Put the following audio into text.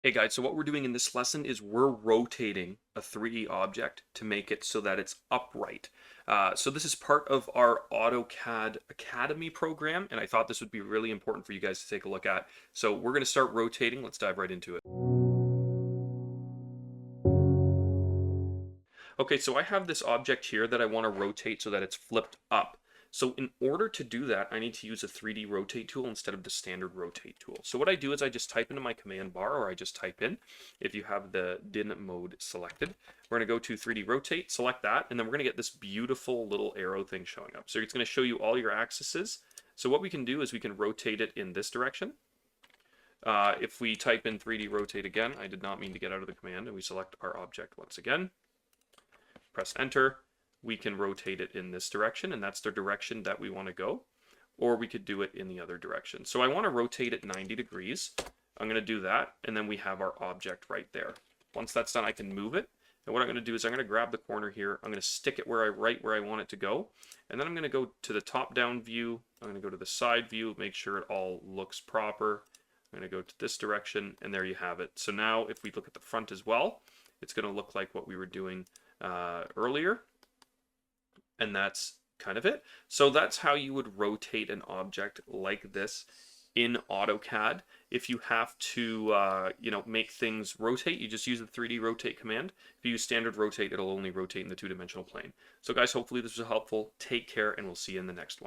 Hey guys, so what we're doing in this lesson is we're rotating a 3D object to make it so that it's upright. So this is part of our AutoCAD Academy program, and I thought this would be really important for you guys to take a look at. So we're going to start rotating. Let's dive right into it. Okay, so I have this object here that I want to rotate so that it's flipped up. So in order to do that, I need to use a 3D rotate tool instead of the standard rotate tool. So what I do is I just type into my command bar, or I just type in, if you have the DIN mode selected. We're going to go to 3D rotate, select that, and then we're going to get this beautiful little arrow thing showing up. So it's going to show you all your axes. So what we can do is we can rotate it in this direction. If we type in 3D rotate again, I did not mean to get out of the command, and we select our object once again. Press enter, we can rotate it in this direction, and that's the direction that we want to go, or we could do it in the other direction. So I want to rotate it 90 degrees. I'm going to do that, and then we have our object right there. Once that's done, I can move it, and what I'm going to do is I'm going to grab the corner here, I'm going to stick it right where I want it to go, and then I'm going to go to the top-down view, I'm going to go to the side view, make sure it all looks proper. I'm going to go to this direction, and there you have it. So now if we look at the front as well, it's going to look like what we were doing earlier, and that's kind of it. So that's how you would rotate an object like this in AutoCAD. If you have to make things rotate, you just use the 3D rotate command. If you use standard rotate, it'll only rotate in the two-dimensional plane. So guys, hopefully this was helpful. Take care, and we'll see you in the next one.